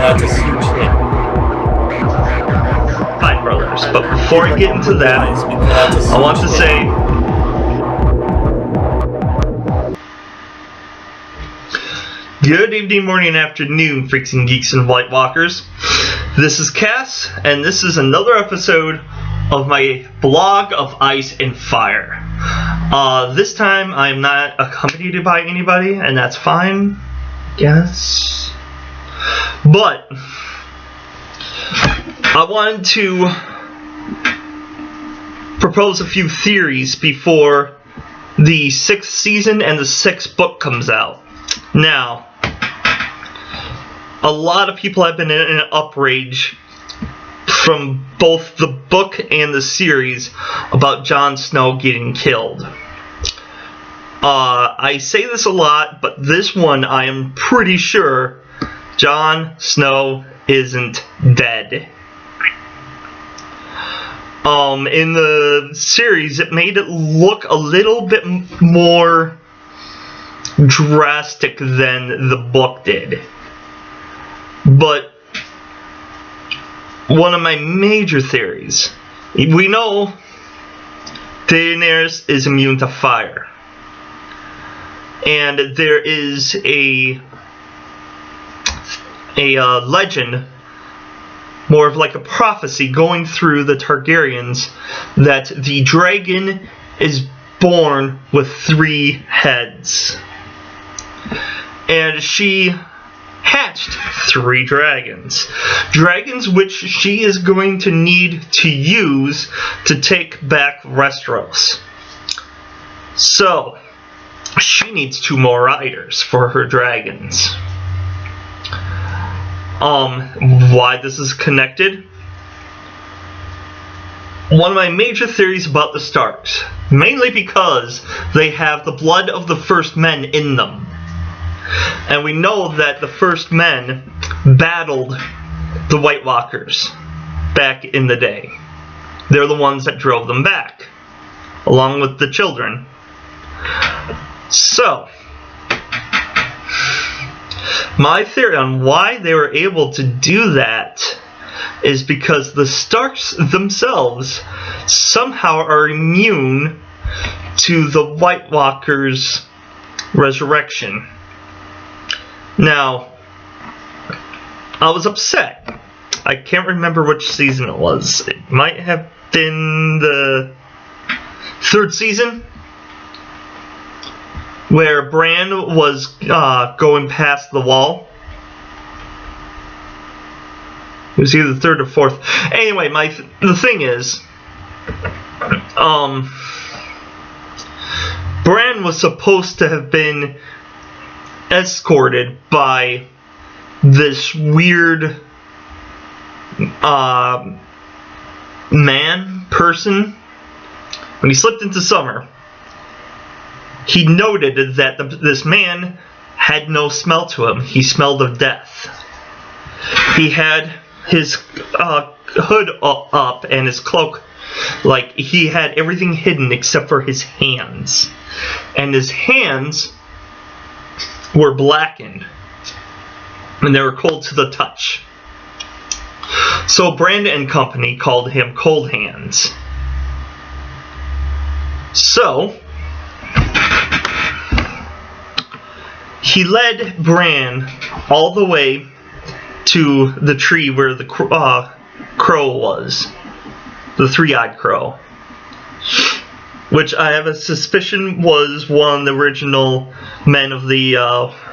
that's a huge hit. Fine Brothers. But before I get into that, I want to say good evening, morning, afternoon, freaks and geeks and White Walkers. This is Cass, and this is another episode of my blog of Ice and Fire. This time I am not accompanied by anybody, and that's fine, yes. But I wanted to propose a few theories before the 6th season and the 6th book comes out. Now, a lot of people have been in an outrage from both the book and the series about Jon Snow getting killed. I say this a lot, but this one I am pretty sure Jon Snow isn't dead. In the series, it made it look a little bit more drastic than the book did. But one of my major theories, we know Daenerys is immune to fire. And there is a legend, more of like a prophecy going through the Targaryens, that the dragon is born with 3 heads. And she hatched 3 dragons. Dragons which she is going to need to use to take back Westeros. So, she needs 2 more riders for her dragons. Why this is connected? One of my major theories about the Starks, mainly because they have the blood of the first men in them. And we know that the first men battled the White Walkers back in the day. They're the ones that drove them back, along with the children. So, my theory on why they were able to do that is because the Starks themselves somehow are immune to the White Walkers' resurrection. Now, I was upset. I can't remember which season it was. It might have been the 3rd season, where Bran was going past the wall. It was either the 3rd or 4th. Anyway, the thing is, Bran was supposed to have been escorted by this weird person. When he slipped into Summer, he noted that this man had no smell to him. He smelled of death. He had his hood up and his cloak, like he had everything hidden except for his hands. And his hands were blackened, and they were cold to the touch. So Brandon and company called him Cold Hands. So he led Bran all the way to the tree where the crow was, the 3-eyed crow, which I have a suspicion was one of the original men of the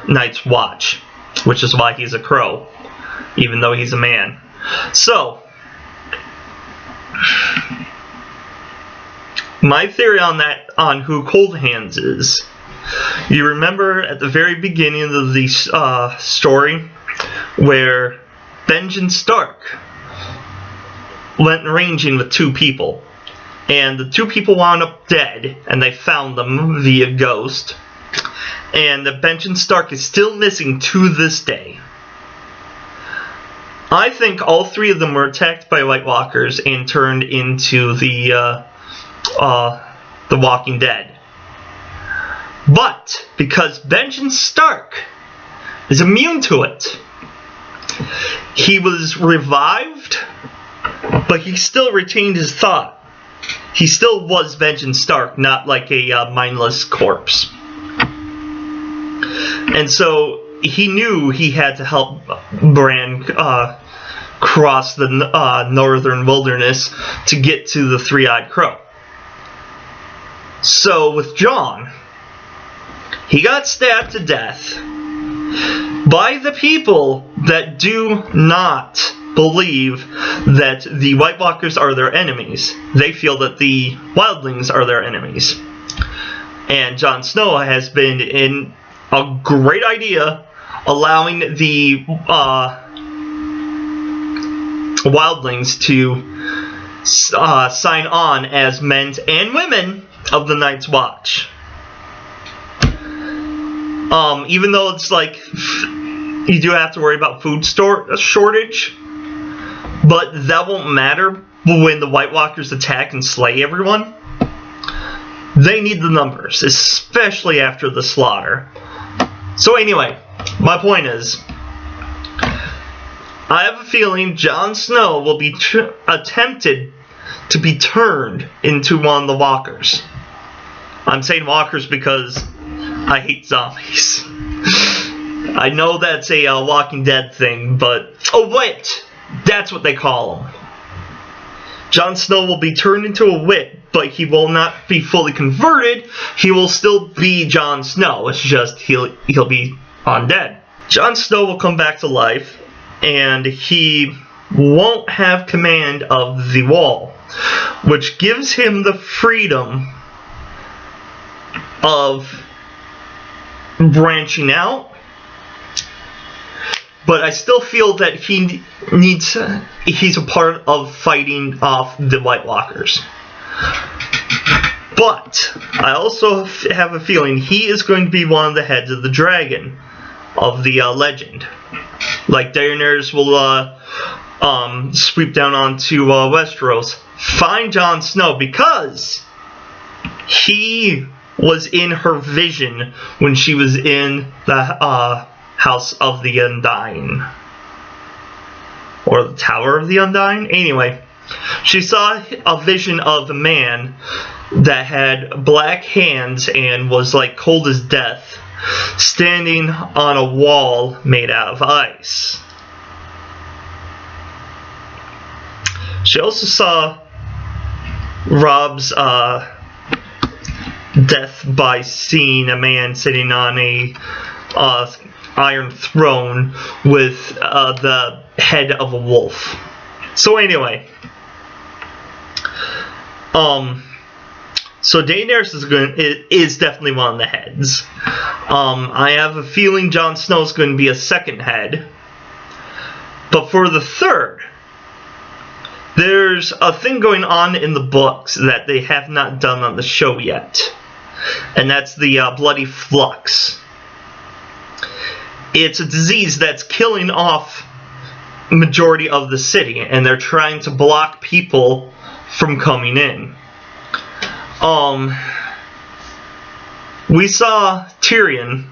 Night's Watch, which is why he's a crow, even though he's a man. So, my theory on who Cold Hands is, you remember at the very beginning of the story where Benjen Stark went ranging with 2 people. And the 2 people wound up dead, and they found them via ghost. And the Benjen Stark is still missing to this day. I think all 3 of them were attacked by White Walkers and turned into the Walking Dead. But because Benjen Stark is immune to it, he was revived, but he still retained his thought. He still was Vengeance Stark, not like a mindless corpse. And so he knew he had to help Bran cross the northern wilderness to get to the Three-Eyed Crow. So with Jon, he got stabbed to death by the people that do not believe that the White Walkers are their enemies. They feel that the Wildlings are their enemies. And Jon Snow has been in a great idea allowing the Wildlings to sign on as men and women of the Night's Watch. Even though it's like you do have to worry about food shortage, but that won't matter when the White Walkers attack and slay everyone. They need the numbers, especially after the slaughter. So anyway, my point is, I have a feeling Jon Snow will be attempted to be turned into one of the Walkers. I'm saying Walkers because I hate zombies. I know that's a Walking Dead thing, but... Oh, wait! That's what they call them. Jon Snow will be turned into a wit, but he will not be fully converted. He will still be Jon Snow. It's just he'll be undead. Jon Snow will come back to life, and he won't have command of the wall, which gives him the freedom of branching out. But I still feel that he's a part of fighting off the White Walkers. But I also have a feeling he is going to be one of the heads of the dragon of the legend. Like Daenerys will sweep down onto Westeros, find Jon Snow, because he was in her vision when she was in the House of the Undying. Or the Tower of the Undying? Anyway, she saw a vision of a man that had black hands and was like cold as death, standing on a wall made out of ice. She also saw Robb's death by seeing a man sitting on a iron throne with the head of a wolf. So anyway, so Daenerys is definitely one of the heads. I have a feeling Jon Snow is going to be a second head, but for the third, there's a thing going on in the books that they have not done on the show yet, and that's the bloody flux. It's a disease that's killing off majority of the city, and they're trying to block people from coming in. We saw Tyrion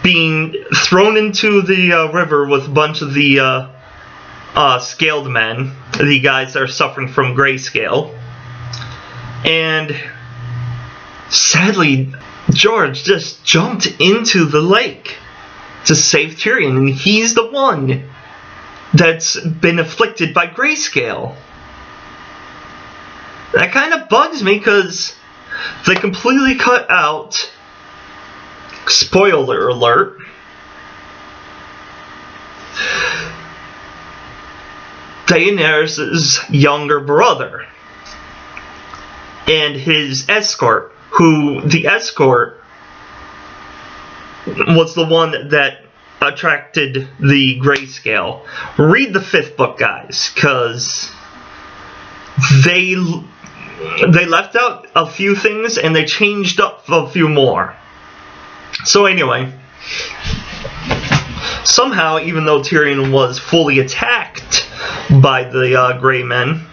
being thrown into the river with a bunch of the scaled men, the guys that are suffering from grayscale, and sadly George just jumped into the lake to save Tyrion, and he's the one that's been afflicted by grayscale. That kind of bugs me because they completely cut out, spoiler alert, Daenerys' younger brother and his escort, who the escort was the one that attracted the grayscale. Read the 5th book, guys, because they left out a few things and they changed up a few more. So anyway, somehow, even though Tyrion was fully attacked by the Grey Men,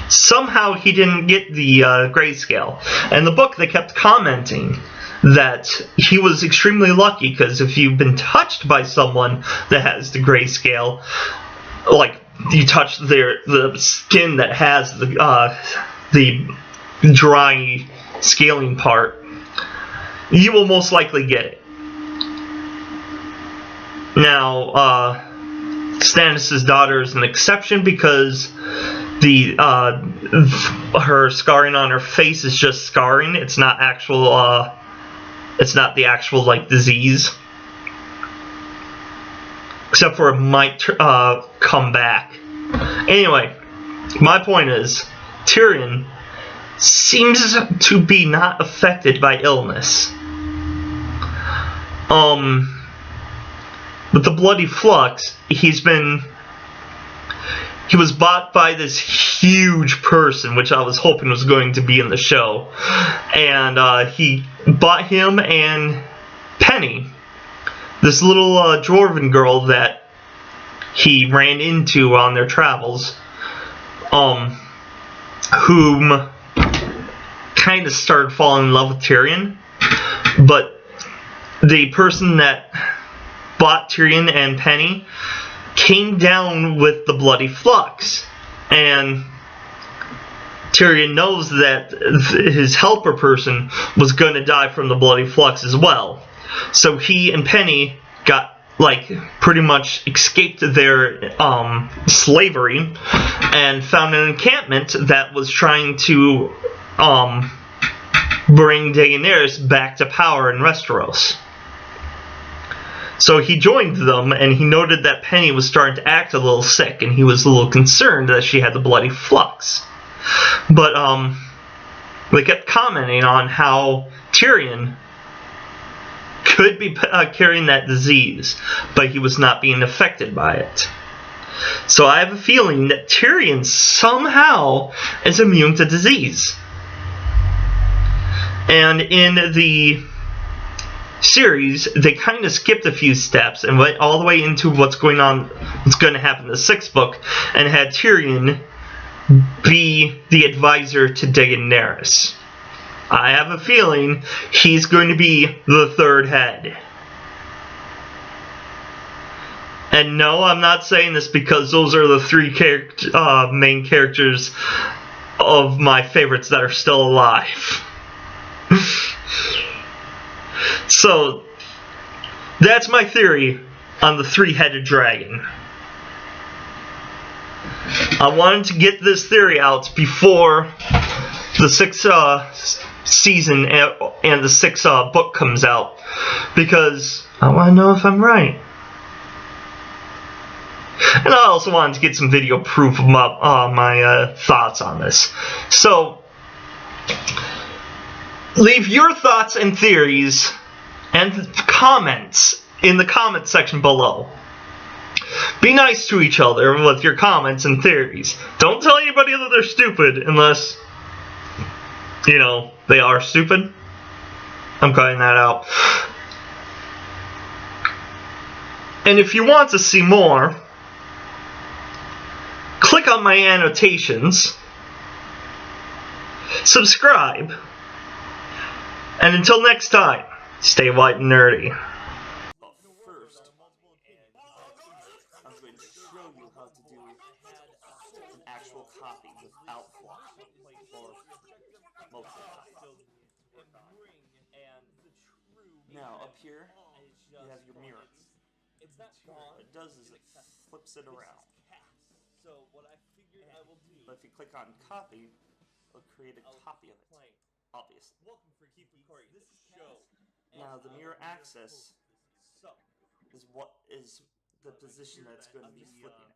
somehow he didn't get the grayscale. And the book, they kept commenting that he was extremely lucky, because if you've been touched by someone that has the grayscale, like you touch the skin that has the dry scaling part, you will most likely get it. Now, Stannis' daughter is an exception, because her scarring on her face is just scarring. It's not actual. It's not the actual disease. Except for it might come back. Anyway, my point is, Tyrion seems to be not affected by illness. With the Bloody Flux, he was bought by this huge person, which I was hoping was going to be in the show. And he bought him and Penny, this little dwarven girl that he ran into on their travels, whom kind of started falling in love with Tyrion. But the person that bought Tyrion and Penny came down with the Bloody Flux, and Tyrion knows that his helper person was going to die from the Bloody Flux as well. So he and Penny got pretty much escaped their slavery and found an encampment that was trying to bring Daenerys back to power in Westeros. So he joined them, and he noted that Penny was starting to act a little sick, and he was a little concerned that she had the Bloody Flux. But they kept commenting on how Tyrion could be carrying that disease, but he was not being affected by it. So I have a feeling that Tyrion somehow is immune to disease. And in the series, they kind of skipped a few steps and went all the way into what's going to happen in the 6th book, and had Tyrion be the advisor to Daenerys. I have a feeling he's going to be the third head. And no, I'm not saying this because those are the 3 main characters of my favorites that are still alive. So, that's my theory on the 3-headed dragon. I wanted to get this theory out before the 6th season and the 6th book comes out, because I want to know if I'm right. And I also wanted to get some video proof of my thoughts on this. So, leave your thoughts and theories and comments in the comment section below. Be nice to each other with your comments and theories. Don't tell anybody that they're stupid unless, they are stupid. I'm cutting that out. And if you want to see more, click on my annotations, subscribe, and until next time, stay white and nerdy. But first, I'm going to show you how to do an actual copy without flaw, or most of the time. Now, up here, you have your mirror. What it does is it flips it around. But if you click on copy, it'll create a copy of it, obviously. Now, the mirror axis is what is the position that's going to be flipping it.